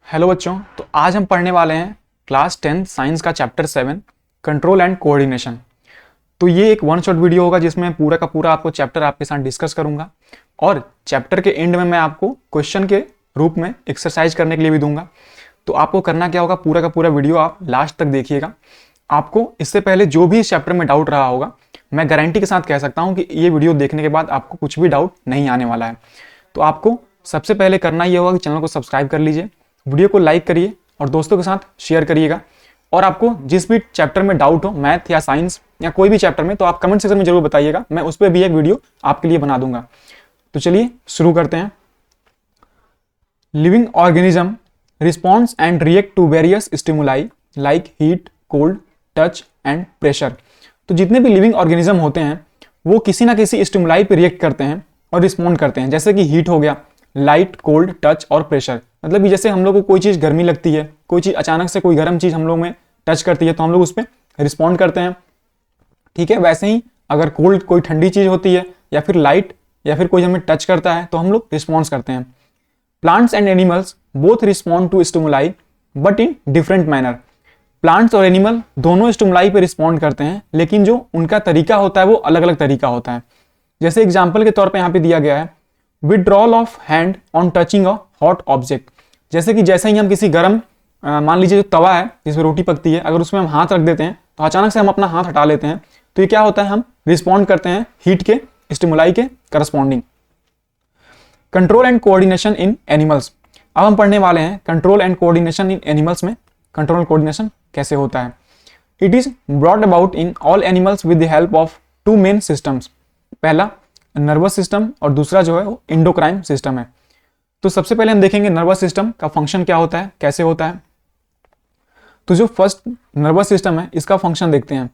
Hello बच्चों, तो आज हम पढ़ने वाले हैं क्लास 10 साइंस का चैप्टर 7 कंट्रोल एंड कोऑर्डिनेशन। तो ये एक वन शॉट वीडियो होगा जिसमें पूरा का पूरा आपको चैप्टर आपके साथ डिस्कस करूंगा और चैप्टर के एंड में मैं आपको क्वेश्चन के रूप में एक्सरसाइज करने के लिए भी दूंगा। तो आपको करना क्या होगा, पूरा का पूरा वीडियो आप लास्ट तक देखिएगा। आपको इससे पहले जो भी इस चैप्टर में डाउट रहा होगा, मैं गारंटी के साथ कह सकता हूँ कि ये वीडियो देखने के बाद आपको कुछ भी डाउट नहीं आने वाला है। तो आपको सबसे पहले करना ये होगा कि चैनल को सब्सक्राइब कर लीजिए, वीडियो को लाइक करिए और दोस्तों के साथ शेयर करिएगा। और आपको जिस भी चैप्टर में डाउट हो, मैथ या साइंस या कोई भी चैप्टर में, तो आप कमेंट सेक्शन में जरूर बताइएगा, मैं उस पर भी एक वीडियो आपके लिए बना दूंगा। तो चलिए शुरू करते हैं। Living organism response and react to various stimuli like heat, cold, touch and pressure. तो जितने भी लिविंग ऑर्गेनिज्म होते हैं वो किसी ना किसी स्टिमुलाई पे रिएक्ट करते हैं और रिस्पॉन्ड करते हैं। जैसे कि हीट हो गया, लाइट, कोल्ड, टच और प्रेशर। मतलब कि जैसे हम लोग को कोई चीज़ गर्मी लगती है, कोई चीज़ अचानक से कोई गर्म चीज़ हम लोग में टच करती है तो हम लोग उस पर रिस्पॉन्ड करते हैं। ठीक है, वैसे ही अगर कोल्ड कोई ठंडी चीज़ होती है या फिर लाइट या फिर कोई हमें टच करता है तो हम लोग रिस्पॉन्स करते हैं। Plants and animals both respond to stimuli but in different manner. Plants और एनिमल दोनों स्टिमुलाई पे रिस्पॉन्ड करते हैं, लेकिन जो उनका तरीका होता है वो अलग अलग तरीका होता है। जैसे एग्जाम्पल के तौर पे यहाँ पे दिया गया है, withdrawal of hand on touching a hot object. जैसे कि जैसे ही हम किसी गर्म मान लीजिए जो तवा है जिसमें रोटी पकती है, अगर उसमें हम हाथ रख देते हैं तो अचानक से हम अपना हाथ हटा लेते हैं, तो ये क्या होता है, हम रिस्पॉन्ड करते हैं हीट के स्टिमुलाई के corresponding. Control and coordination in animals. अब हम पढ़ने वाले हैं control and coordination in animals में कंट्रोल एंड कोऑर्डिनेशन कैसे होता है। It is brought about in all animals with the help of two main systems. पहला नर्वस सिस्टम और दूसरा जो है वो एंडोक्राइन सिस्टम है। तो सबसे पहले हम देखेंगे नर्वस सिस्टम का फंक्शन क्या होता है, कैसे होता है। तो जो फर्स्ट नर्वस सिस्टम है इसका फंक्शन देखते हैं।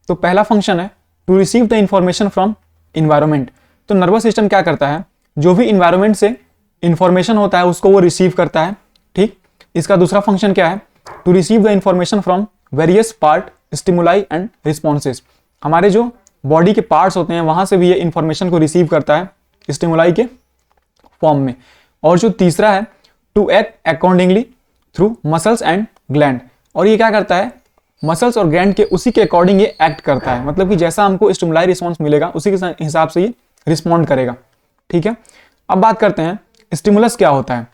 तो पहला फंक्शन है to receive the information from environment. तो नर्वस सिस्टम क्या करता है, जो भी इन्वायरमेंट से इंफॉर्मेशन होता है उसको वो रिसीव करता है। ठीक, इसका दूसरा फंक्शन क्या है, to receive the information from various part, stimuli and responses. हमारे जो बॉडी के पार्ट्स होते हैं वहां से भी ये इंफॉर्मेशन को रिसीव करता है स्टिमुलाई के फॉर्म में। और जो तीसरा है to act accordingly through muscles and gland. और ये क्या करता है, मसल्स और ग्लैंड के उसी के अकॉर्डिंग ये एक्ट करता है। मतलब कि जैसा हमको स्टिमुलाई रिस्पॉन्स मिलेगा उसी के हिसाब से ये रिस्पॉन्ड करेगा। ठीक है, अब बात करते हैं स्टिमुलस क्या होता है।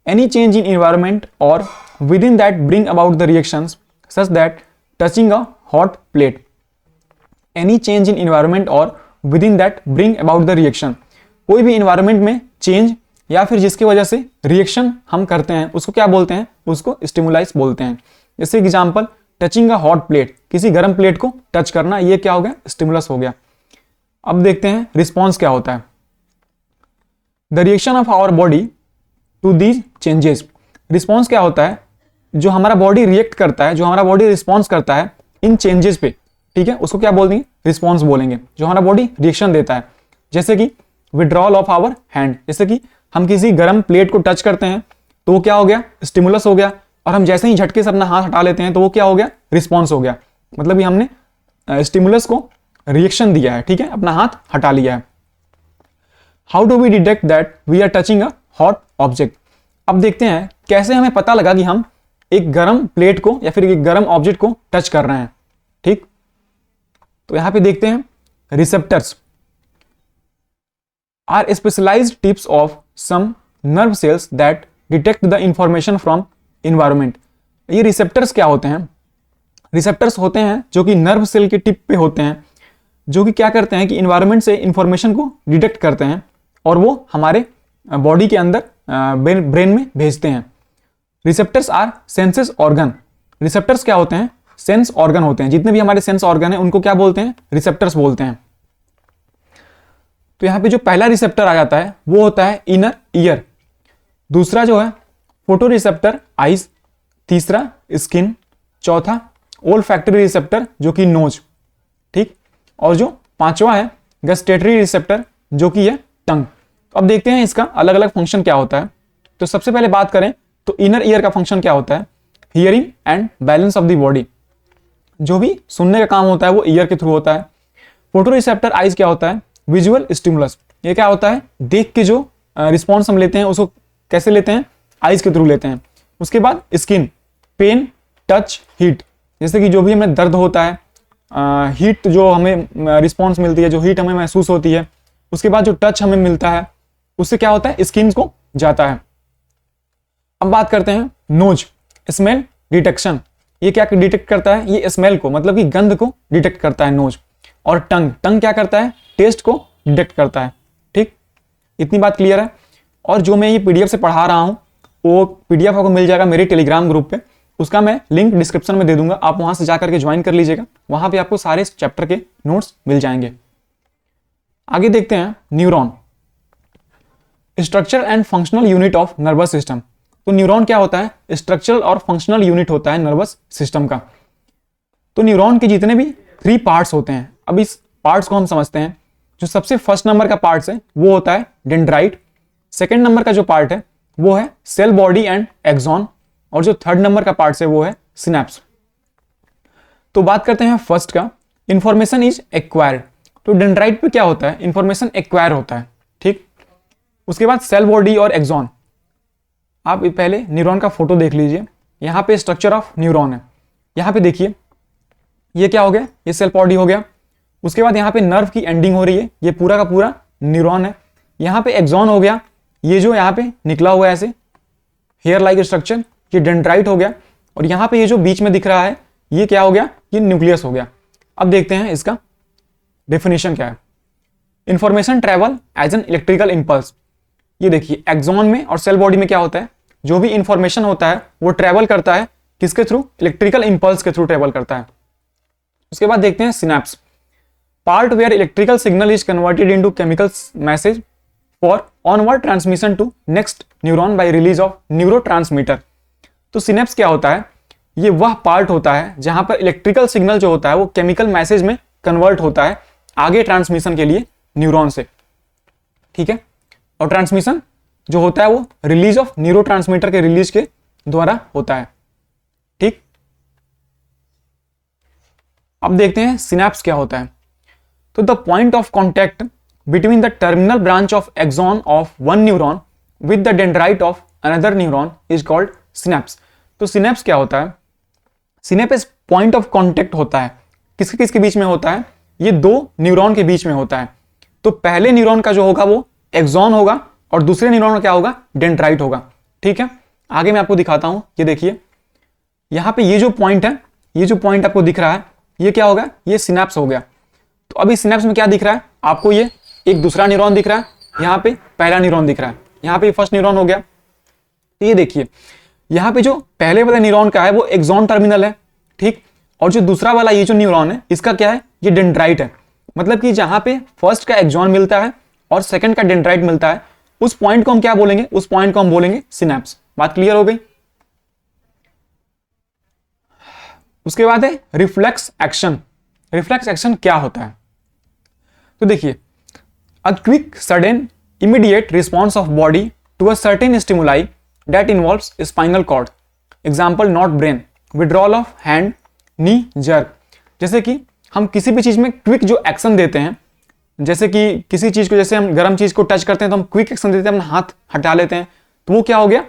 एनी चेंज इन एनवायरनमेंट और within that bring about the reactions such that touching a hot plate. Any change in environment और within that bring about the reaction. कोई भी एनवायरनमेंट में चेंज या फिर जिसकी वजह से रिएक्शन हम करते हैं उसको क्या बोलते हैं, उसको स्टिमुलाइज बोलते हैं। जैसे example touching a hot plate, किसी गर्म प्लेट को टच करना, ये क्या हो गया, स्टिमुलस हो गया। अब देखते हैं रिस्पॉन्स क्या होता है। The reaction of our body to these changes. Response क्या होता है, जो हमारा बॉडी रिएक्ट करता है, जो हमारा बॉडी रिस्पॉन्स करता है इन चेंजेस पे। ठीक है, उसको क्या बोलेंगे, रिस्पॉन्स बोलेंगे। जो हमारा बॉडी रिएक्शन देता है, जैसे कि विड्रॉल ऑफ आवर हैंड। जैसे कि हम किसी गर्म प्लेट को टच करते हैं तो वो क्या हो गया, स्टिमुलस हो गया। और हम जैसे ही झटके से अपना हाथ हटा लेते हैं तो वो क्या हो गया, रिस्पॉन्स हो गया। मतलब कि हमने स्टिमुलस को रिएक्शन दिया है। ठीक है, अपना हाथ हटा लिया है। How do we detect that we are touching a hot object. अब देखते हैं कैसे हमें पता लगा कि हम एक गर्म प्लेट को या फिर एक गर्म ऑब्जेक्ट को टच कर रहे हैं। ठीक, तो यहां पे देखते हैं receptors are specialised tips of some nerve cells that detect the information from environment. ये रिसेप्टर्स क्या होते हैं, रिसेप्टर्स होते हैं जो कि नर्व सेल के टिप पे होते हैं, जो कि क्या करते हैं कि इन्वायरमेंट से इंफॉर्मेशन को डिटेक्ट करते हैं और वो हमारे बॉडी के अंदर ब्रेन में भेजते हैं। Receptors are senses organ. Receptors क्या होते हैं, सेंस ऑर्गन होते हैं। जितने भी हमारे सेंस ऑर्गन है उनको क्या बोलते हैं, रिसेप्टर्स बोलते हैं। तो यहां पे जो पहला रिसेप्टर आ जाता है वो होता है इनर ईयर। दूसरा जो है फोटो रिसेप्टर आईज। तीसरा स्किन। चौथा ओल्फैक्टरी रिसेप्टर जो कि नोज। ठीक, और जो पांचवा है गस्टेटरी रिसेप्टर जो कि है टंग। तो अब देखते हैं इसका अलग अलग फंक्शन क्या होता है। तो सबसे पहले बात करें तो इनर ईयर का फंक्शन क्या होता है, hearing and balance of the body. जो भी सुनने का काम होता है वो ईयर के थ्रू होता है। फोटो रिसेप्टर आइज क्या होता है, विजुअल स्टिमुलस। ये क्या होता है, देख के जो रिस्पॉन्स हम लेते हैं उसको कैसे लेते हैं, आइज के थ्रू लेते हैं। उसके बाद स्किन, पेन, टच, हीट, जैसे कि जो भी हमें दर्द होता है, हीट जो हमें रिस्पॉन्स मिलती है, जो हीट हमें महसूस होती है। उसके बाद जो टच हमें मिलता है उससे क्या होता है, स्किन को जाता है। अब बात करते हैं नोज, स्मेल डिटेक्शन। ये क्या डिटेक्ट करता है, ये स्मेल को मतलब कि गंध को डिटेक्ट करता है नोज। और टंग, टंग क्या करता है, टेस्ट को डिटेक्ट करता है। ठीक, इतनी बात क्लियर है। और जो मैं ये पीडीएफ से पढ़ा रहा हूँ वो पीडीएफ आपको मिल जाएगा मेरे टेलीग्राम ग्रुप पे, उसका मैं लिंक डिस्क्रिप्शन में दे दूंगा, आप वहां से जाकर के ज्वाइन कर लीजिएगा। वहां पे आपको सारे चैप्टर के नोट्स मिल जाएंगे। आगे देखते हैं neuron, structure and functional unit of nervous system. तो न्यूरॉन क्या होता है, स्ट्रक्चरल और फंक्शनल यूनिट होता है नर्वस सिस्टम का। तो न्यूरॉन के जितने भी 3 पार्ट्स होते हैं, अब इस पार्ट्स को हम समझते हैं। जो सबसे फर्स्ट नंबर का पार्ट है वो होता है डेंड्राइट, सेकेंड नंबर का जो पार्ट है वो है सेल बॉडी एंड एक्सॉन, और जो थर्ड नंबर का पार्ट है वो है सिनेप्स। तो बात करते हैं फर्स्ट का, इंफॉर्मेशन इज एक्वायर्ड। तो डेंड्राइट पे क्या होता है, इंफॉर्मेशन एक्वायर होता है। ठीक, उसके बाद सेल बॉडी और एक्सॉन। आप पहले न्यूरॉन का फोटो देख लीजिए, यहाँ पे स्ट्रक्चर ऑफ न्यूरॉन है। यहाँ पे देखिए ये क्या हो गया, ये सेल बॉडी हो गया। उसके बाद यहाँ पे नर्व की एंडिंग हो रही है, ये पूरा का पूरा न्यूरॉन है। यहाँ पे एक्सॉन हो गया, ये जो यहाँ पे निकला हुआ है ऐसे हेयर लाइक स्ट्रक्चर, ये डेंड्राइट हो गया। और यहाँ पे ये जो बीच में दिख रहा है ये क्या हो गया, ये न्यूक्लियस हो गया। अब देखते हैं इसका डेफिनेशन क्या है। Information travel as an electrical impulse. ये देखिए एक्सॉन में और सेल बॉडी में क्या होता है, जो भी इंफॉर्मेशन होता है वो ट्रेवल करता है किसके थ्रू, इलेक्ट्रिकल इंपल्स के थ्रू ट्रेवल करता है। उसके बाद देखते हैं synapse, part where electrical signal is converted into chemical message for onward transmission to next neuron by release of neurotransmitter. तो सिनेप्स क्या होता है, ये वह पार्ट होता है जहां पर इलेक्ट्रिकल सिग्नल जो होता है वो केमिकल मैसेज में कन्वर्ट होता है आगे ट्रांसमिशन के लिए न्यूरॉन से। ठीक है, और ट्रांसमिशन जो होता है वो रिलीज ऑफ न्यूरोट्रांसमीटर के रिलीज के द्वारा होता है। ठीक, अब देखते हैं सिनेप्स क्या होता है। तो the point of contact between the terminal branch of axon of one neuron with the dendrite of another neuron is called synapse. तो सिनेप्स क्या होता है, सिनेप्स पॉइंट ऑफ कॉन्टैक्ट होता है, किसके किसके बीच में होता है, ये 2 न्यूरॉन के बीच में होता है। तो पहले न्यूरॉन का जो होगा वो एक्सॉन होगा और दूसरे न्यूरॉन का क्या होगा, डेंड्राइट होगा। ठीक है, आगे मैं आपको दिखाता हूं, ये देखिए यहां पे ये जो पॉइंट है, ये जो पॉइंट आपको दिख रहा है ये क्या होगा, ये सिनेप्स हो गया। तो अभी सिनेप्स में क्या दिख रहा है आपको, ये एक दूसरा न्यूरॉन दिख रहा है, यहाँ पे पहला न्यूरॉन दिख रहा है, यहाँ पे फर्स्ट न्यूरॉन हो गया। तो ये देखिए यहाँ पे जो पहले वाला न्यूरॉन का है वो एक्सॉन टर्मिनल है। ठीक, और जो दूसरा वाला ये जो न्यूरॉन है इसका क्या है, ये डेंड्राइट है। मतलब कि जहां पे फर्स्ट का एक्सॉन मिलता है और सेकंड का डेंड्राइट मिलता है, उस पॉइंट को हम क्या बोलेंगे, उस पॉइंट को हम बोलेंगे सिनेप्स। बात क्लियर हो गई। उसके बाद है रिफ्लेक्स एक्शन। रिफ्लेक्स एक्शन क्या होता है, तो देखिए a quick sudden immediate response of body to a certain stimuli that involves spinal cord, example not brain, withdrawal of hand, knee, jerk. जैसे कि हम किसी भी चीज में क्विक जो एक्शन देते हैं, जैसे कि किसी चीज को, जैसे हम गर्म चीज को टच करते हैं तो हम क्विक एक्शन देते हैं, अपना हाथ हटा लेते हैं, तो वो क्या हो गया,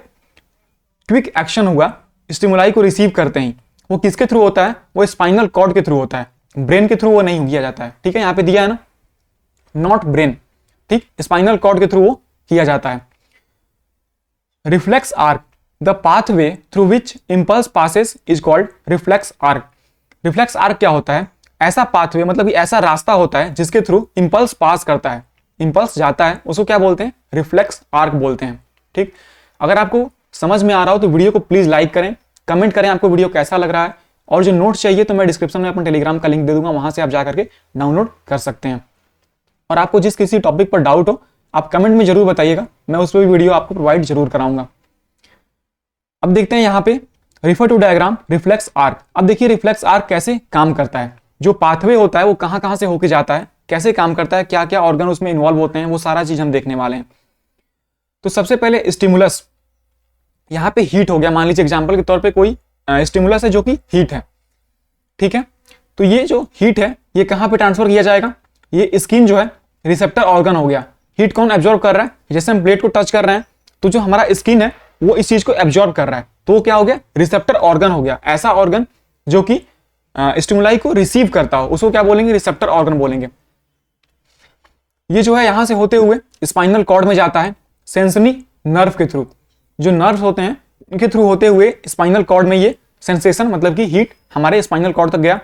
क्विक एक्शन हुआ। स्टिमुलाई को रिसीव करते ही वो किसके थ्रू होता है, वो स्पाइनल कॉर्ड के थ्रू होता है, ब्रेन के थ्रू वो नहीं किया जाता है। ठीक है, यहां पे दिया है ना, नॉट ब्रेन। ठीक, स्पाइनल कॉर्ड के थ्रू वो किया जाता है। Reflex arc, the pathway through which impulse passes is called reflex arc. Reflex arc क्या होता है, ऐसा पाथवे मतलब ऐसा रास्ता होता है जिसके थ्रू इंपल्स पास करता है, इंपल्स जाता है, उसको क्या बोलते हैं, रिफ्लेक्स आर्क बोलते हैं। ठीक, अगर आपको समझ में आ रहा हो तो वीडियो को प्लीज लाइक करें, कमेंट करें आपको वीडियो कैसा लग रहा है, और जो नोट्स चाहिए तो मैं डिस्क्रिप्शन में अपने टेलीग्राम का लिंक दे दूंगा, वहां से आप जाकर के डाउनलोड कर सकते हैं। और आपको जिस किसी टॉपिक पर डाउट हो आप कमेंट में जरूर बताइएगा, मैं उस पर भी वीडियो आपको प्रोवाइड जरूर कराऊंगा। अब देखते हैं यहाँ पे refer to diagram reflex arc. अब देखिए रिफ्लेक्स आर्क कैसे काम करता है, जो पाथवे होता है वो कहां कहां से होके जाता है, कैसे काम करता है, क्या क्या ऑर्गन उसमें इन्वॉल्व होते हैं, वो सारा चीज हम देखने वाले हैं। तो सबसे पहले स्टिमुलस, यहाँ पे हीट हो गया, मान लीजिए एग्जाम्पल के तौर पे कोई स्टिमुलस है जो कि हीट है। ठीक है, तो ये जो हीट है ये कहां पे ट्रांसफर किया जाएगा, ये स्किन जो है रिसेप्टर ऑर्गन हो गया। हीट कौन एब्जॉर्ब कर रहा है, जैसे हम प्लेट को टच कर रहे हैं तो जो हमारा स्किन है वो इस चीज को एब्जॉर्ब कर रहा है, तो वो क्या हो गया, रिसेप्टर ऑर्गन हो गया। ऐसा ऑर्गन जो कि स्टिमुलाई को रिसीव करता हो उसको क्या बोलेंगे, रिसेप्टर ऑर्गन बोलेंगे। ये जो है यहां से होते हुए स्पाइनल कॉर्ड में जाता है सेंसरी नर्व के थ्रू। जो नर्व होते हैं उनके थ्रू होते हुए स्पाइनल कॉर्ड में ये सेंसेशन मतलब कि हीट हमारे स्पाइनल कॉर्ड तक गया।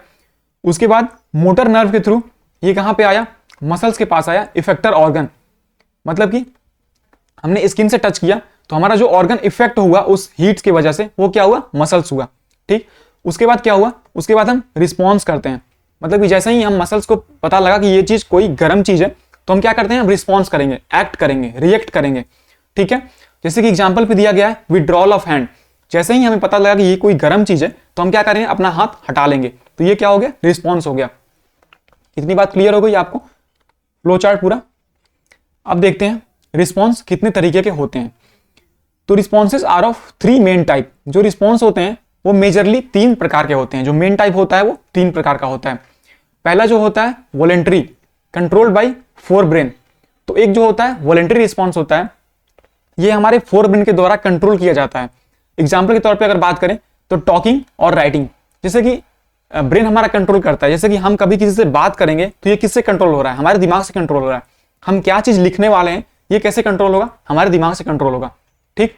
उसके बाद मोटर नर्व के थ्रू ये कहां पे आया, मसल्स के पास आया, इफेक्टर ऑर्गन। मतलब कि हमने स्किन से टच किया तो हमारा जो ऑर्गन इफेक्ट हुआ उस हीट की वजह से वो क्या हुआ, मसल्स हुआ। ठीक, उसके बाद क्या हुआ, उसके बाद हम रिस्पॉन्स करते हैं। मतलब कि जैसे ही हम मसल्स को पता लगा कि ये चीज कोई गर्म चीज है तो हम क्या करते हैं, हम रिस्पॉन्स करेंगे, एक्ट करेंगे, रिएक्ट करेंगे। ठीक है, जैसे कि एग्जाम्पल पे दिया गया है विड्रॉल ऑफ हैंड। जैसे ही हमें पता लगा कि ये कोई गर्म चीज है तो हम क्या करेंगे, अपना हाथ हटा लेंगे, तो ये क्या हो गया, रिस्पॉन्स हो गया। इतनी बात क्लियर हो गई आपको, फ्लो चार्ट पूरा। अब देखते हैं रिस्पॉन्स कितने तरीके के होते हैं। तो responses are of 3 main type. जो रिस्पॉन्स होते हैं वो मेजरली 3 प्रकार के होते हैं। जो मेन टाइप होता है वो 3 प्रकार का होता है। पहला जो होता है voluntary, controlled by fore brain. तो एक जो होता है वॉलेंट्री रिस्पॉन्स होता है, ये हमारे फोर ब्रेन के द्वारा कंट्रोल किया जाता है। एग्जाम्पल के तौर पे अगर बात करें तो टॉकिंग और राइटिंग, जैसे कि ब्रेन हमारा कंट्रोल करता है। जैसे कि हम कभी किसी से बात करेंगे तो ये किससे कंट्रोल हो रहा है, हमारे दिमाग से कंट्रोल हो रहा है। हम क्या चीज लिखने वाले हैं ये कैसे कंट्रोल होगा, हमारे दिमाग से कंट्रोल होगा। ठीक,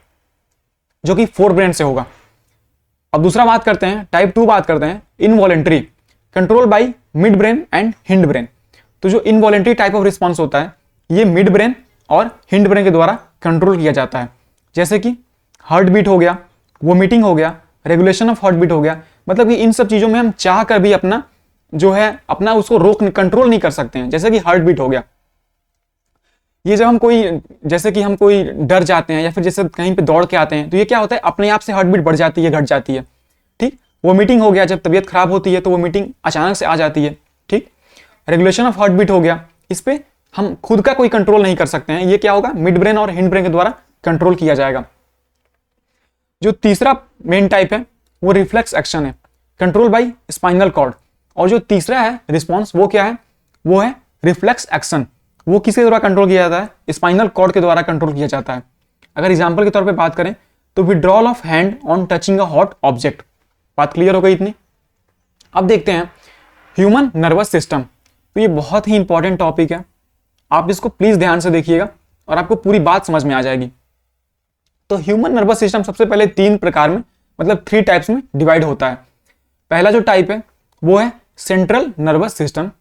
जो कि फोर ब्रेन से होगा। अब दूसरा बात करते हैं, टाइप 2 बात करते हैं involuntary, control by mid brain and hind brain. तो जो इनवॉलेंट्री टाइप ऑफ रिस्पॉन्स होता है ये मिड ब्रेन और हिंड ब्रेन के द्वारा कंट्रोल किया जाता है। जैसे कि हार्ट बीट हो गया, वोमिटिंग हो गया, रेगुलेशन ऑफ हार्ट बीट हो गया। मतलब कि इन सब चीजों में हम चाह कर भी अपना जो है अपना उसको रोक कंट्रोल नहीं कर सकते हैं। जैसे कि हार्ट बीट हो गया, ये जब हम कोई जैसे कि हम कोई डर जाते हैं या फिर जैसे कहीं पे दौड़ के आते हैं तो ये क्या होता है, अपने आप से हार्ट बीट बढ़ जाती है, घट जाती है। ठीक, वोमिटिंग हो गया, जब तबीयत खराब होती है तो वोमिटिंग अचानक से आ जाती है। ठीक, रेगुलेशन ऑफ हार्ट बीट हो गया, इस पे हम खुद का कोई कंट्रोल नहीं कर सकते हैं। ये क्या होगा, मिड ब्रेन और हिंड ब्रेन के द्वारा कंट्रोल किया जाएगा। जो तीसरा मेन टाइप है वो रिफ्लेक्स एक्शन है, कंट्रोल बाय स्पाइनल कॉर्ड। और जो तीसरा है रिस्पॉन्स वो क्या है, वो है रिफ्लेक्स एक्शन। वो किसके द्वारा कंट्रोल किया जाता है, स्पाइनल कॉर्ड के द्वारा कंट्रोल किया जाता है। अगर एग्जांपल के तौर पे बात करें तो withdrawal of hand on touching a hot object. बात क्लियर हो गई इतनी। अब देखते हैं ह्यूमन नर्वस सिस्टम। तो ये बहुत ही इंपॉर्टेंट टॉपिक है, आप इसको प्लीज ध्यान से देखिएगा और आपको पूरी बात समझ में आ जाएगी। तो ह्यूमन नर्वस सिस्टम सबसे पहले 3 प्रकार में मतलब 3 टाइप्स में डिवाइड होता है। पहला जो टाइप है वो है सेंट्रल नर्वस सिस्टम।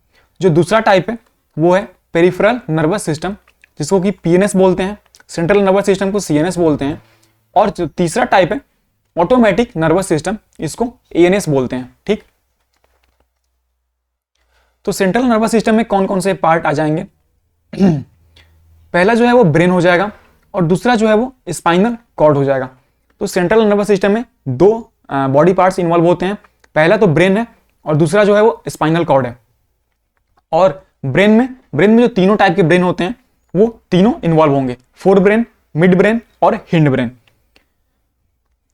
जो दूसरा टाइप है वो है पेरिफेरल नर्वस सिस्टम, जिसको कि पीएनएस बोलते हैं। सेंट्रल नर्वस सिस्टम को सीएनएस बोलते हैं। और जो तीसरा टाइप है ऑटोमेटिक नर्वस सिस्टम, इसको एएनएस बोलते हैं। ठीक, तो सेंट्रल नर्वस सिस्टम में कौन कौन से पार्ट आ जाएंगे पहला जो है वो ब्रेन हो जाएगा और दूसरा जो है वो स्पाइनल कॉर्ड हो जाएगा। तो सेंट्रल नर्वस सिस्टम में 2 बॉडी पार्ट्स इन्वॉल्व होते हैं। पहला तो ब्रेन है और दूसरा जो है वो स्पाइनल कॉर्ड है। और ब्रेन में जो तीनों टाइप के ब्रेन होते हैं वो तीनों इन्वॉल्व होंगे, फोर ब्रेन, मिड ब्रेन और हिंड ब्रेन।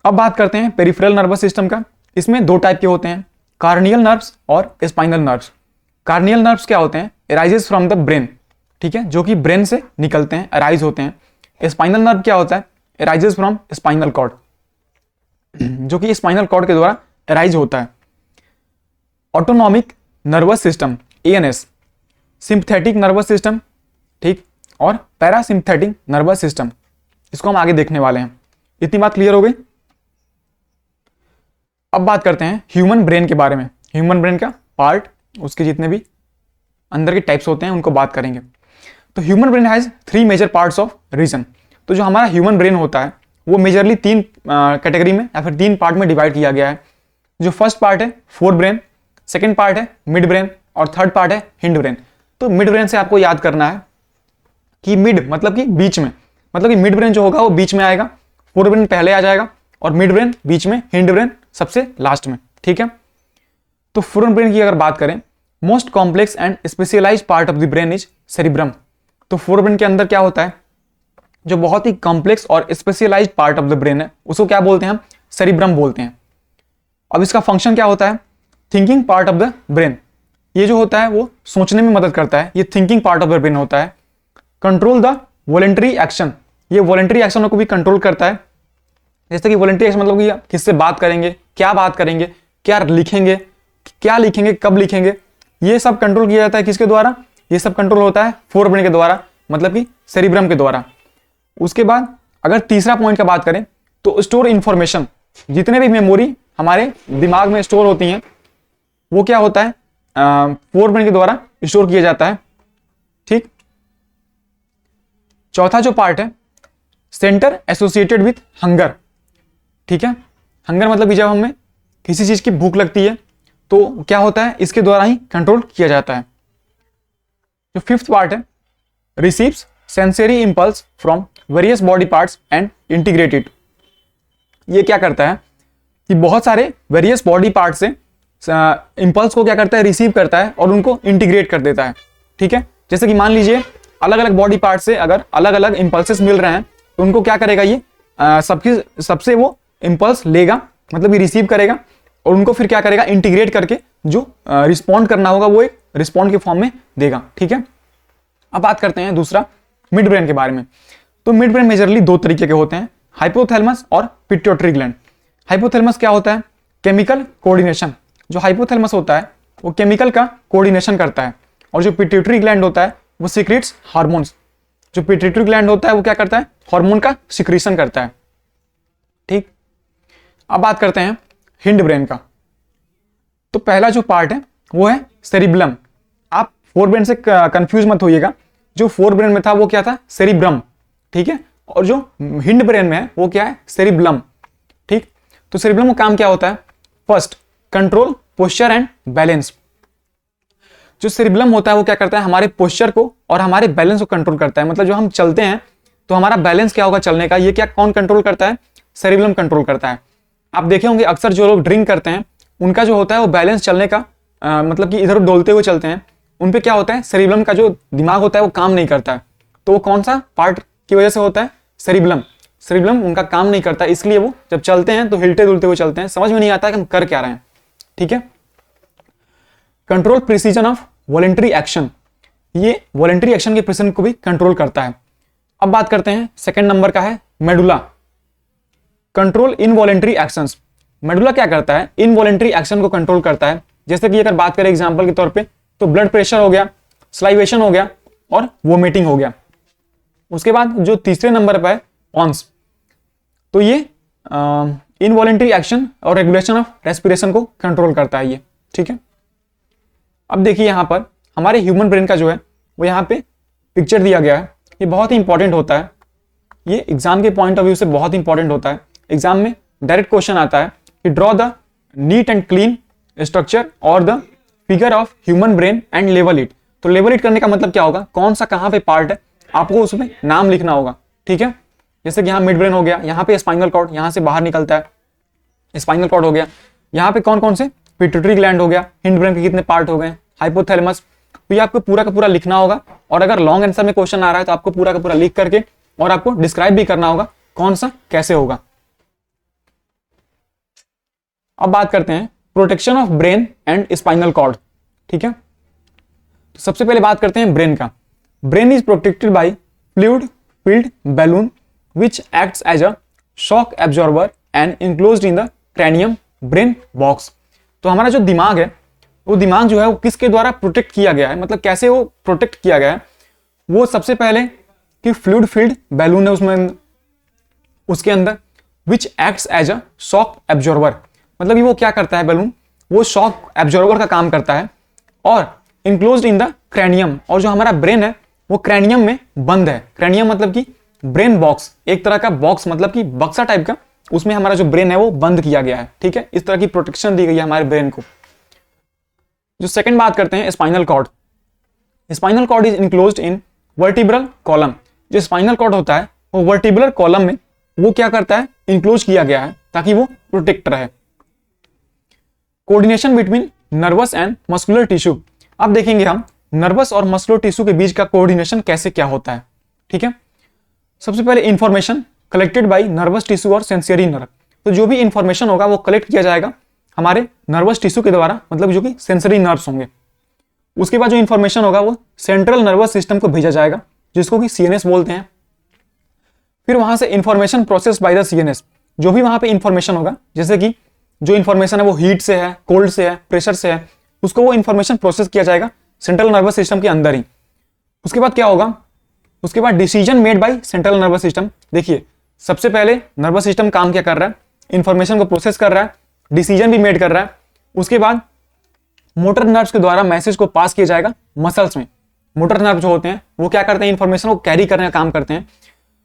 अब बात करते हैं पेरिफेरल नर्वस सिस्टम का। इसमें 2 टाइप के होते हैं, कार्नियल नर्व्स और स्पाइनल नर्व्स। कार्नियल नर्व्स क्या होते हैं, अराइजेस फ्रॉम द ब्रेन, ठीक है, जो कि ब्रेन से निकलते हैं, अराइज होते हैं। स्पाइनल नर्व क्या होता है, अराइजेस फ्रॉम स्पाइनल कॉर्ड, जो कि स्पाइनल कॉर्ड के द्वारा अराइज होता है। Autonomic nervous system ANS, sympathetic nervous system, ठीक, और पैरासिम्पथेटिक नर्वस सिस्टम, इसको हम आगे देखने वाले हैं। इतनी बात क्लियर हो गई। अब बात करते हैं ह्यूमन ब्रेन के बारे में। ह्यूमन ब्रेन का पार्ट, उसके जितने भी अंदर के टाइप्स होते हैं उनको बात करेंगे। तो human brain has 3 major parts of region. तो जो हमारा ह्यूमन ब्रेन होता है वो मेजरली 3 कैटेगरी में या फिर 3 पार्ट में डिवाइड किया गया है। जो फर्स्ट पार्ट है फोर ब्रेन, सेकेंड पार्ट है मिड ब्रेन और थर्ड पार्ट है हिंड ब्रेन। तो मिड ब्रेन से आपको याद करना है कि मिड मतलब कि बीच में, मतलब कि मिड ब्रेन जो होगा वो बीच में आएगा, फोर ब्रेन पहले आ जाएगा और मिड ब्रेन बीच में, हिंड ब्रेन सबसे लास्ट में। ठीक है, तो फोर ब्रेन की अगर बात करें, most complex and specialised part of the brain is cerebrum. तो फोर ब्रेन के अंदर क्या होता है, जो बहुत ही कॉम्प्लेक्स और specialised part of the brain है उसको क्या बोलते हैं हम, सेरिब्रम बोलते हैं। अब इसका फंक्शन क्या होता है, thinking part of the brain. ये जो होता है वो सोचने में मदद करता है, ये thinking part of the brain होता है। कंट्रोल द वॉलेंटरी एक्शन, ये वॉलेंटरी एक्शन को भी कंट्रोल करता है। जैसे कि वॉलंटरी एक्शन मतलब कि किससे बात करेंगे, क्या बात करेंगे, क्या लिखेंगे, कब लिखेंगे, ये सब कंट्रोल किया जाता है किसके द्वारा? ये सब कंट्रोल होता है फोर ब्रेन के द्वारा, मतलब कि सेरिब्रम के द्वारा। उसके बाद अगर तीसरा पॉइंट का बात करें तो स्टोर इंफॉर्मेशन, जितने भी मेमोरी हमारे दिमाग में स्टोर होती हैं वो क्या होता है? फोर ब्रेन के द्वारा स्टोर किया जाता है। ठीक। चौथा जो पार्ट है, सेंटर एसोसिएटेड विथ हंगर। ठीक है, हंगर मतलब कि जब हमें किसी चीज की भूख लगती है तो क्या होता है? इसके द्वारा ही कंट्रोल किया जाता है। जो फिफ्थ पार्ट है, receives sensory impulse from various body parts and integrate it. ये क्या करता है कि बहुत सारे वेरियस बॉडी पार्ट से इंपल्स को क्या करता है? रिसीव करता है और उनको इंटीग्रेट कर देता है। ठीक है, जैसे कि मान लीजिए अलग अलग बॉडी पार्ट से अगर अलग अलग इंपल्सेस मिल रहे हैं तो उनको क्या करेगा? ये सबसे वो इंपल्स लेगा, मतलब कि रिसीव करेगा और उनको फिर क्या करेगा? इंटीग्रेट करके जो रिस्पॉन्ड करना होगा वो एक रिस्पॉन्ड के फॉर्म में देगा। ठीक है, अब बात करते हैं दूसरा मिड ब्रेन के बारे में। तो मिड ब्रेन मेजरली दो तरीके के होते हैं, हाइपोथैलेमस और पिट्यूटरी ग्लैंड। हाइपोथैलेमस क्या होता है? Chemical coordination. जो हाइपोथैलेमस होता है वो केमिकल का कोऑर्डिनेशन करता है, और जो पिट्यूटरी ग्लैंड होता है वो सीक्रेट्स हार्मोन्स। जो पिट्यूटरी ग्लैंड होता है वो क्या करता है? हार्मोन का सिक्रीशन करता है। ठीक। अब बात करते हैं हिंड ब्रेन का। तो पहला जो पार्ट है वो है सेरिब्लम। आप फोर ब्रेन से कंफ्यूज मत होइएगा, जो फोर ब्रेन में था वो क्या था? सेरिब्रम। ठीक है, और जो हिंड ब्रेन में है वो क्या है? सेरिब्लम। ठीक। तो सेरिब्लम का काम क्या होता है? First, control posture and balance. जो सेरिब्लम होता है वो क्या करता है? हमारे पोस्चर को और हमारे बैलेंस को कंट्रोल करता है। मतलब जो हम चलते हैं तो हमारा बैलेंस क्या होगा चलने का, ये क्या कौन कंट्रोल करता है? सेरिब्लम कंट्रोल करता है। आप देखे होंगे अक्सर जो लोग ड्रिंक करते हैं उनका जो होता है वो बैलेंस चलने का मतलब कि इधर डोलते हुए चलते हैं, उन पे क्या होता है? सेरिब्लम का जो दिमाग होता है वो काम नहीं करता है। तो वो कौन सा पार्ट की वजह से होता है? सेरिब्लम। सेरिब्लम उनका काम नहीं करता, इसलिए वो जब चलते हैं तो हिलते डुलते हुए चलते हैं, समझ में नहीं आता है कि हम कर क्या रहे हैं। ठीक है। Control precision of voluntary action, ये वॉलेंटरी एक्शन के प्रिसीजन को भी कंट्रोल करता है। अब बात करते हैं सेकंड नंबर का है medulla, control involuntary actions. Medulla क्या करता है? इनवॉलेंटरी एक्शन को कंट्रोल करता है। जैसे कि अगर बात करें एग्जांपल के तौर पे तो ब्लड प्रेशर हो गया, स्लाइवेशन हो गया और वोमिटिंग हो गया। उसके बाद जो तीसरे नंबर पर है पॉन्स, तो ये इनवॉलेंटरी एक्शन और रेगुलेशन ऑफ रेस्पिरेशन को कंट्रोल करता है ये। ठीक है। अब देखिए यहाँ पर हमारे ह्यूमन ब्रेन का जो है वो यहाँ पे पिक्चर दिया गया है। ये बहुत ही इंपॉर्टेंट होता है, ये एग्जाम के पॉइंट ऑफ व्यू से बहुत इंपॉर्टेंट होता है। एग्जाम में डायरेक्ट क्वेश्चन आता है कि draw the neat and clean structure और the figure of human brain and लेवल इट। तो लेवल इट करने का मतलब क्या होगा? कौन सा कहाँ पे पार्ट है आपको उसमें नाम लिखना होगा। ठीक है, जैसे कि यहाँ मिड ब्रेन हो गया, यहाँ पे स्पाइनल कॉर्ड यहाँ से बाहर निकलता है, स्पाइनल कॉर्ड हो गया, यहाँ पे कौन कौन से पिट्यूटरी ग्लैंड हो गया, हिंड ब्रेन के कितने पार्ट हो गए, हाइपोथैलेमस। तो ये आपको पूरा का पूरा लिखना होगा, और अगर लॉन्ग आंसर में क्वेश्चन आ रहा है तो आपको पूरा का पूरा लिख करके और आपको डिस्क्राइब भी करना होगा कौन सा कैसे होगा। अब बात करते हैं protection of brain and spinal cord. ठीक है, तो सबसे पहले बात करते हैं ब्रेन का। Brain is protected by fluid filled balloon which acts as a shock absorber and enclosed in the cranium brain box. तो हमारा जो दिमाग है वो दिमाग जो है वो किसके द्वारा प्रोटेक्ट किया गया है, मतलब कैसे वो प्रोटेक्ट किया गया है? वो सबसे पहले कि फ्लूइड फील्ड बैलून है उसमें, उसके अंदर which acts as a shock absorber, मतलब कि वो क्या करता है बैलून? वो शॉक एब्जॉर्बर का काम करता है, और इनक्लोज्ड इन द क्रैनियम, और जो हमारा ब्रेन है वो क्रैनियम में बंद है। क्रैनियम मतलब कि ब्रेन बॉक्स, एक तरह का बॉक्स मतलब कि बक्सा टाइप का, उसमें हमारा जो ब्रेन है वो बंद किया गया है। ठीक है, इस तरह की प्रोटेक्शन दी गई है हमारे ब्रेन को। जो सेकंड बात करते हैं spinal cord. Spinal cord is enclosed in vertebral column. जो स्पाइनल कॉर्ड होता है वो वर्टिब्रल कॉलम में वो क्या करता है? इंक्लोज किया गया है ताकि वो प्रोटेक्ट रहे। Coordination between nervous and muscular tissue. अब देखेंगे हम नर्वस और मस्कुलर टिश्यू के बीच का कोऑर्डिनेशन कैसे क्या होता है। ठीक है, सबसे पहले information collected by nervous tissue और सेंसरी नर्व। तो जो भी इंफॉर्मेशन होगा वो कलेक्ट किया जाएगा हमारे नर्वस टिश्यू के द्वारा, मतलब जो कि सेंसरी नर्व्स होंगे। उसके बाद जो इंफॉर्मेशन होगा वो सेंट्रल नर्वस सिस्टम को भेजा जाएगा, जिसको कि सीएनएस बोलते हैं। फिर वहां से information process by the CNS, जो भी वहां पे इंफॉर्मेशन होगा, जैसे कि जो इंफॉर्मेशन है वो हीट से है, कोल्ड से है, प्रेशर से है, उसको वो इंफॉर्मेशन प्रोसेस किया जाएगा सेंट्रल नर्वस सिस्टम के अंदर ही। उसके बाद क्या होगा, उसके बाद decision made by central nervous system. देखिए सबसे पहले नर्वस सिस्टम काम क्या कर रहा है, इंफॉर्मेशन को प्रोसेस कर रहा है, डिसीजन भी मेड कर रहा है। उसके बाद मोटर नर्व्स के द्वारा मैसेज को पास किया जाएगा मसल्स में। मोटर नर्व जो होते हैं वो क्या करते हैं, इंफॉर्मेशन को कैरी करने का काम करते हैं,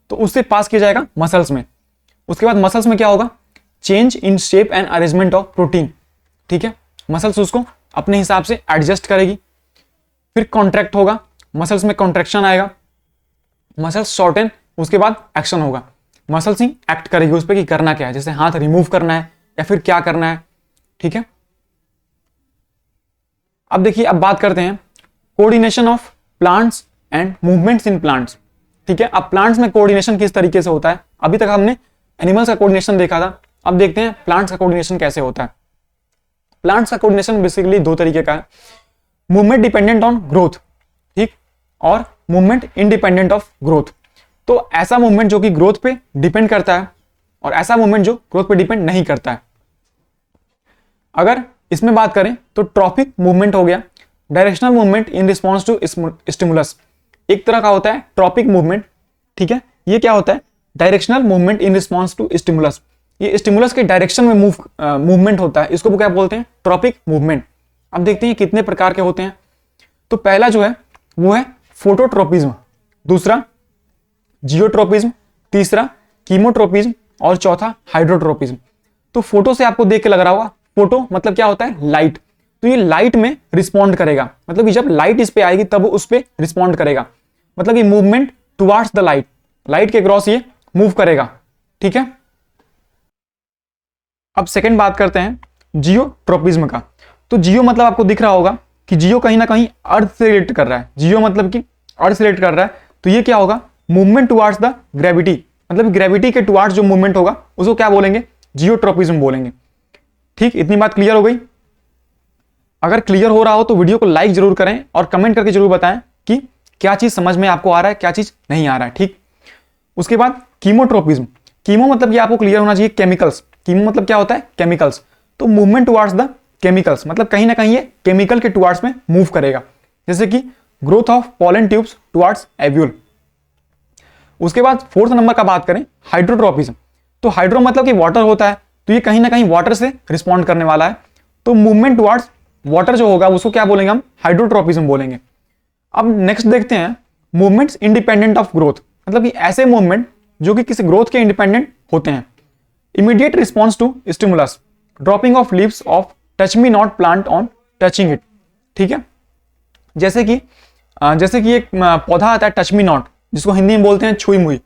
तो उससे पास किया जाएगा मसल्स में। उसके बाद मसल्स में क्या होगा, change in shape and arrangement of protein. ठीक है, मसल्स उसको अपने हिसाब से एडजस्ट करेगी। फिर कॉन्ट्रैक्ट होगा, मसल्स में कॉन्ट्रैक्शन आएगा, मसल्स शॉर्टन, उसके बाद एक्शन होगा, मसल्स ही एक्ट करेगी उस पर कि करना क्या है, जैसे हाथ रिमूव करना है या फिर क्या करना है। ठीक है, अब देखिए अब बात करते हैं coordination of plants and movements in plants. ठीक है, अब प्लांट्स में कोऑर्डिनेशन किस तरीके से होता है, अभी तक हमने एनिमल्स का कोऑर्डिनेशन देखा था, अब देखते हैं प्लांट्स का कोऑर्डिनेशन कैसे होता है। प्लांट्स का कोऑर्डिनेशन बेसिकली दो तरीके का है, मूवमेंट डिपेंडेंट ऑन ग्रोथ, ठीक, और मूवमेंट इंडिपेंडेंट ऑफ ग्रोथ। तो ऐसा मूवमेंट जो कि ग्रोथ पे डिपेंड करता है और ऐसा मूवमेंट जो ग्रोथ पे डिपेंड नहीं करता है। अगर इसमें बात करें तो ट्रॉपिक मूवमेंट हो गया, directional movement in response to stimulus. एक तरह का होता है ट्रॉपिक मूवमेंट, ठीक है, ये क्या होता है, directional movement in response to stimulus. ये स्टिमुलस के डायरेक्शन में मूवमेंट होता है, इसको क्या बोलते हैं, ट्रॉपिक मूवमेंट। अब देखते हैं कितने प्रकार के होते हैं। तो पहला जो है वो है फोटोट्रोपिज्म, दूसरा जियोट्रोपिज्म, तीसरा कीमोट्रोपिज्म और चौथा हाइड्रोट्रोपिज्म। तो फोटो से आपको देख के लग रहा होगा, फोटो मतलब क्या होता है, लाइट। तो ये लाइट में रिस्पॉन्ड करेगा, मतलब कि जब लाइट इस पे आएगी तब उस पे रिस्पॉन्ड करेगा, मतलब ये movement towards the light, light के क्रॉस ये मूव करेगा। ठीक है, अब सेकंड बात करते हैं जियोट्रोपिज्म का। तो जियो मतलब आपको दिख रहा होगा कि जियो कहीं ना कहीं अर्थ से रिलेट कर रहा है, जियो मतलब कि अर्थ से रिलेट कर रहा है। तो ये क्या होगा, मूवमेंट टुवार्ड्स द ग्रेविटी, मतलब ग्रेविटी के टुवार्ड्स जो मूवमेंट होगा उसको क्या बोलेंगे, जियोट्रोपिज्म बोलेंगे। ठीक, इतनी बात क्लियर हो गई। अगर क्लियर हो रहा हो तो वीडियो को लाइक जरूर करें और कमेंट करके जरूर बताएं कि क्या चीज समझ में आपको आ रहा है, क्या चीज नहीं आ रहा है। ठीक, उसके बाद कीमोट्रोपिज्म। कीमो मतलब ये आपको क्लियर होना चाहिए, केमिकल्स। कीमो मतलब क्या होता है, केमिकल्स। तो मूवमेंट टुवार्ड्स द केमिकल्स, मतलब कहीं ना कहीं ये केमिकल के टुवार्ड्स में मूव करेगा, जैसे कि growth of pollen tubes towards ovule. उसके बाद फोर्थ नंबर का बात करें, हाइड्रोट्रोपिज्म। तो हाइड्रो मतलब कि वाटर होता है, तो ये कहीं ना कहीं वाटर से रिस्पॉन्ड करने वाला है। तो मूवमेंट टुवार्ड्स वाटर जो होगा उसको क्या बोलेंगे हम, हाइड्रोट्रोपिज्म बोलेंगे। अब नेक्स्ट देखते हैं मूवमेंट्स इंडिपेंडेंट ऑफ ग्रोथ, मतलब कि ऐसे मूवमेंट जो कि किसी ग्रोथ के इंडिपेंडेंट होते हैं। Immediate response to stimulus, dropping off leaves of touch me not plant on touching it. ठीक है, जैसे कि एक पौधा आता है टच मी नॉट, जिसको हिंदी में बोलते हैं छुई मुई।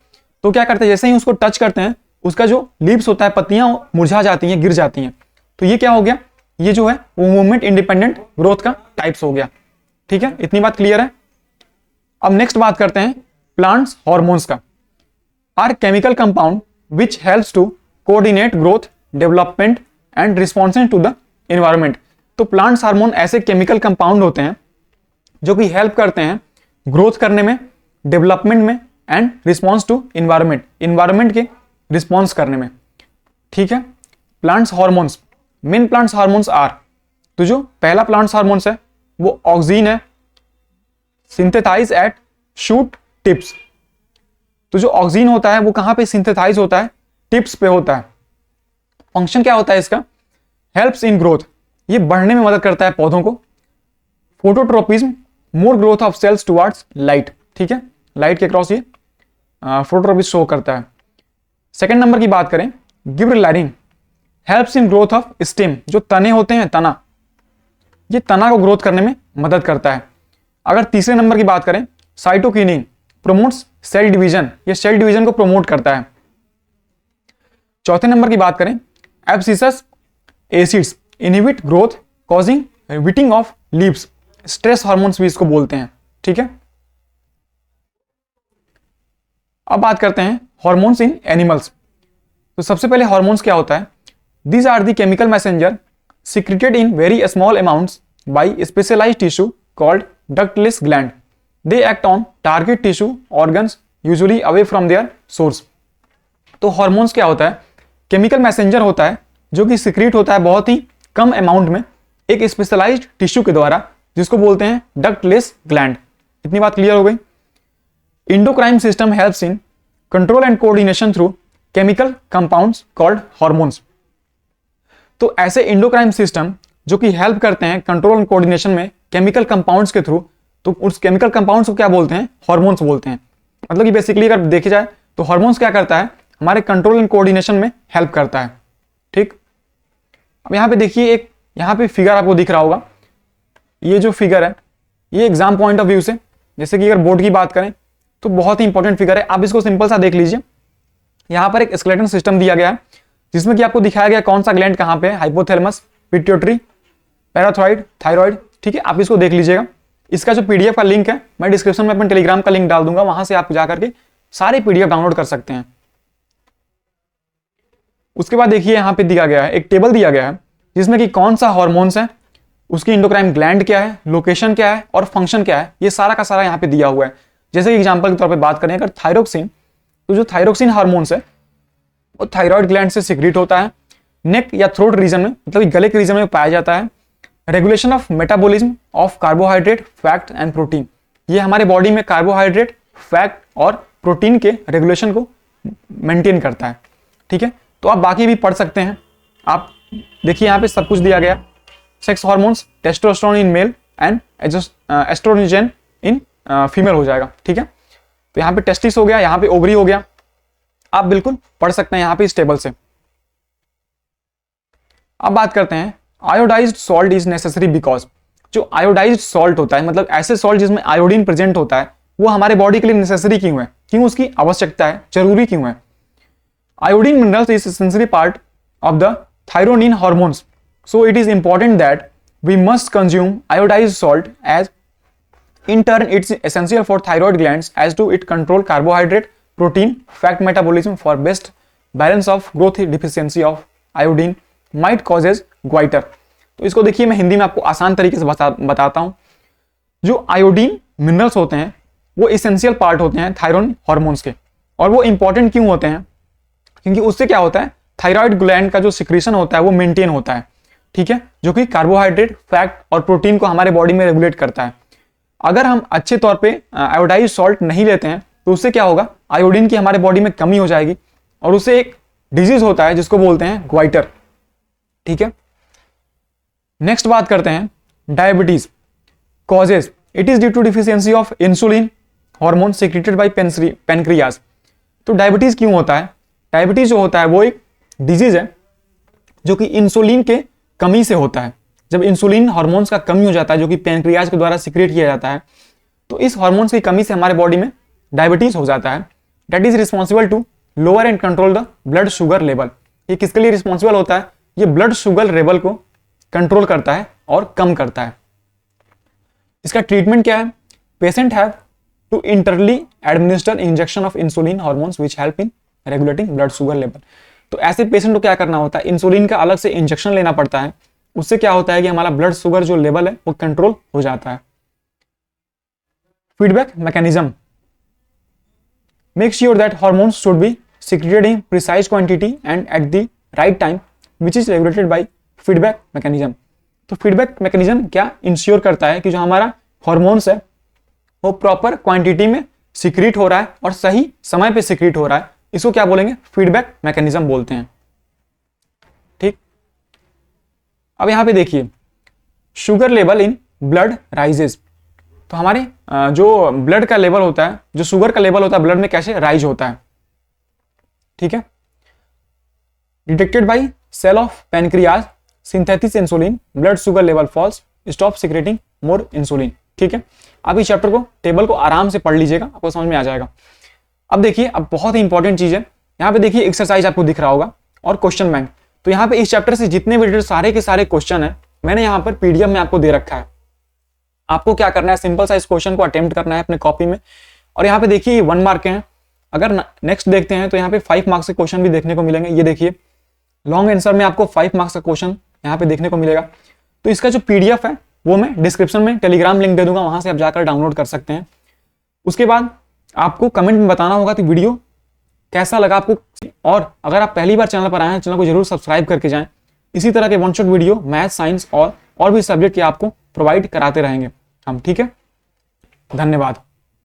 तो क्या करते हैं, जैसे ही उसको टच करते हैं उसका जो लीव्स होता है, पत्तियां मुरझा जाती हैं, गिर जाती हैं। तो ये क्या हो गया, ये जो है वो मूवमेंट इंडिपेंडेंट ग्रोथ का टाइप्स हो गया। ठीक है, इतनी बात क्लियर है। अब नेक्स्ट बात करते हैं प्लांट्स हार्मोन्स का। Are chemical compound which helps to coordinate growth, development and responses to the environment. तो प्लांट्स हार्मोन ऐसे केमिकल कंपाउंड होते हैं जो कि हेल्प करते हैं ग्रोथ करने में, डेवलपमेंट में and response to environment, environment के रिस्पॉन्स करने में। ठीक है, plants hormones, main plants hormones are, तो जो पहला प्लांट्स हार्मोन्स है वो ऑक्सीन है, सिंथेसाइज एट शूट टिप्स। तो जो ऑक्सीन होता है वो कहां पे सिंथेसाइज होता है, टिप्स पे होता है। फंक्शन क्या होता है इसका, हेल्प्स इन ग्रोथ, ये बढ़ने में मदद करता है पौधों को। Phototropism, more growth of cells towards light. ठीक है, लाइट के क्रॉस ये फोटोट्रोपिज्म शो करता है। सेकंड नंबर की बात करें, gibberellin, helps in growth of stem, जो तने होते हैं, तना, ये तना को ग्रोथ करने में मदद करता है। अगर तीसरे नंबर की बात करें, साइटोकिनिन, प्रोमोट्स सेल डिवीजन, ये सेल डिवीजन को प्रोमोट करता है। चौथे नंबर की बात करें, abscisic acids inhibit growth causing wilting of leaves, stress hormones भी इसको बोलते हैं। ठीक है, अब बात करते हैं हार्मोन्स इन एनिमल्स। तो सबसे पहले हार्मोन्स क्या होता है, these are the chemical messenger secreted in very small amounts by specialized tissue called ductless gland. They act on target tissue organs usually away from their source. तो हार्मोन्स क्या होता है, केमिकल मैसेंजर होता है जो कि सिक्रीट होता है बहुत ही कम अमाउंट में एक स्पेशलाइज्ड टिश्यू के द्वारा, जिसको बोलते हैं डक्टलेस ग्लैंड। इतनी बात क्लियर हो गई। Endocrine system helps in control and coordination through chemical compounds called hormones. तो ऐसे इंडोक्राइन सिस्टम जो कि हेल्प करते हैं कंट्रोल एंड कोऑर्डिनेशन में केमिकल कंपाउंड्स के थ्रू, तो उस केमिकल कंपाउंड्स को क्या बोलते हैं? हार्मोन्स बोलते हैं। मतलब कि बेसिकली अगर देखी जाए तो हार्मोन्स क्या करता है? हमारे कंट्रोल एंड कोऑर्डिनेशन में हेल्प करता है। ठीक, अब यहाँ पे देखिए एक यहाँ पे फिगर आपको दिख रहा होगा। ये जो फिगर है ये एग्जाम पॉइंट ऑफ व्यू से, जैसे कि अगर बोर्ड की बात करें तो बहुत ही इंपॉर्टेंट फिगर है। आप इसको सिंपल सा देख लीजिए। यहाँ पर एक स्केलेटन सिस्टम दिया गया है जिसमें कि आपको दिखाया गया कौन सा ग्लैंड कहाँ पे है, हाइपोथैलेमस, पिट्यूटरी, पैराथायरॉइड, थायराइड। ठीक है, आप इसको देख लीजिएगा। इसका जो पीडीएफ का लिंक है मैं डिस्क्रिप्शन में अपने टेलीग्राम का लिंक डाल दूंगा, वहां से आप जाकर के सारे पीडीएफ डाउनलोड कर सकते हैं। उसके बाद देखिए यहाँ पे दिया गया है, एक टेबल दिया गया है जिसमें कि कौन सा हार्मोन्स है, उसकी इंडोक्राइन ग्लैंड क्या है, लोकेशन क्या है और फंक्शन क्या है, ये सारा का सारा यहाँ पे दिया हुआ है। जैसे कि एग्जांपल के तौर पे बात करें अगर थायरोक्सिन, तो जो थायरोक्सिन हार्मोन्स है वो थायराइड ग्लैंड से सिक्रीट होता है, नेक या थ्रोट रीजन में, मतलब गले के रीजन में पाया जाता है। Regulation of metabolism of carbohydrate, fat and protein, ये हमारे बॉडी में कार्बोहाइड्रेट, फैट और प्रोटीन के रेगुलेशन को मेंटेन करता है। ठीक है, तो आप बाकी भी पढ़ सकते हैं। आप देखिए यहाँ पे सब कुछ दिया गया। Sex hormones, testosterone in male and estrogen in female हो जाएगा। ठीक है, तो यहाँ पे टेस्टिस हो गया, यहाँ पे ओवरी हो गया। आप बिल्कुल पढ़ सकते हैं यहाँ पे इस टेबल से। अब बात करते हैं iodised salt is necessary because, जो आयोडाइज्ड सॉल्ट होता है मतलब ऐसे सॉल्ट जिसमें आयोडीन प्रेजेंट होता है, वो हमारे बॉडी के लिए नेसेसरी क्यों है, क्यों उसकी आवश्यकता है, जरूरी क्यों है? Iodine minerals is essential part of the thyronine hormones, so it is important that we must consume iodized salt as in turn it's essential for thyroid glands as to it control carbohydrate, protein, fat metabolism for best balance of growth deficiency of iodine might causes goiter। तो इसको देखिए मैं हिंदी में आपको आसान तरीके से बताता हूं। जो आयोडीन मिनरल्स होते हैं वो इसेंशियल पार्ट होते हैं थायरोन हार्मोन्स के, और वो इंपॉर्टेंट क्यों होते हैं? क्योंकि उससे क्या होता है, थायराइड ग्लैंड का जो सिक्रीशन होता है वो मेंटेन होता है। ठीक है, जो कि कार्बोहाइड्रेट, फैट और प्रोटीन को हमारे बॉडी में रेगुलेट करता है। अगर हम अच्छे तौर पे आयोडाइज्ड सॉल्ट नहीं लेते हैं तो उससे क्या होगा, आयोडीन की हमारे बॉडी में कमी हो जाएगी और उससे एक डिजीज होता है जिसको बोलते हैं ग्वाइटर। ठीक है, नेक्स्ट बात करते हैं diabetes causes. It is due to deficiency of insulin hormone secreted by pancreas. तो डायबिटीज क्यों होता है? डायबिटीज जो होता है वो एक डिजीज है जो कि इंसुलिन के कमी से होता है। जब इंसुलिन हार्मोन्स का कमी हो जाता है जो कि पेनक्रियाज के द्वारा सिक्रेट किया जाता है, तो इस हार्मोन्स की कमी से हमारे बॉडी में डायबिटीज हो जाता है। That is responsible to lower and control the blood sugar level. ये किसके लिए रिस्पॉन्सिबल होता है? ये ब्लड शुगर लेवल को कंट्रोल करता है और कम करता है। इसका ट्रीटमेंट क्या है? Patient have to internally administer injection of insulin hormones which help in regulating blood sugar level. तो ऐसे पेशेंट को क्या करना होता है, इंसुलिन का अलग से इंजेक्शन लेना पड़ता है। उससे क्या होता है कि हमारा ब्लड शुगर जो लेवल है वो कंट्रोल हो जाता है। Feedback mechanism make sure that hormones should be secreted in precise quantity and at the right time which is regulated by feedback mechanism. तो फीडबैक मैकेनिज्म क्या इंश्योर करता है कि जो हमारा हार्मोन्स है वो प्रॉपर क्वांटिटी में सिक्रीट हो रहा है और सही समय पे सिक्रीट हो रहा है। इसको क्या बोलेंगे? फीडबैक मैकेनिज्म बोलते हैं। ठीक, अब यहां पे देखिए sugar level in blood rises. तो हमारे जो ब्लड का लेवल होता है, जो शुगर का लेवल होता है ब्लड में कैसे राइज होता है। ठीक है, detected by cell of pancreas synthesis insulin blood sugar level falls stop secreting more insulin. ठीक है, आप इस चैप्टर को टेबल को आराम से पढ़ लीजिएगा, आपको समझ में आ जाएगा। अब देखिए, अब बहुत ही इंपॉर्टेंट चीज है, यहाँ पे देखिए एक्सरसाइज आपको दिख रहा होगा और क्वेश्चन बैंक। तो यहाँ पे इस चैप्टर से जितने भी सारे के सारे क्वेश्चन है मैंने यहाँ पर पीडीएफ में आपको दे रखा है। आपको क्या करना है, सिंपल सा इस क्वेश्चन को अटेम्प्ट करना है अपने कॉपी में। और यहाँ पे देखिए 1 मार्क के हैं। अगर नेक्स्ट देखते हैं तो यहाँ पे 5 मार्क्स के क्वेश्चन भी देखने को मिलेंगे। ये देखिए लॉन्ग आंसर में आपको 5 मार्क्स का क्वेश्चन यहाँ पे देखने को मिलेगा। तो इसका जो पीडीएफ है वो मैं डिस्क्रिप्शन में टेलीग्राम लिंक दे दूंगा, वहां से आप जाकर डाउनलोड कर सकते हैं। उसके बाद आपको कमेंट में बताना होगा कि वीडियो कैसा लगा आपको, और अगर आप पहली बार चैनल पर आए हैं चैनल को जरूर सब्सक्राइब करके जाएं। इसी तरह के one shot video math, science और भी सब्जेक्ट के आपको प्रोवाइड कराते रहेंगे हम, ठीक है। धन्यवाद।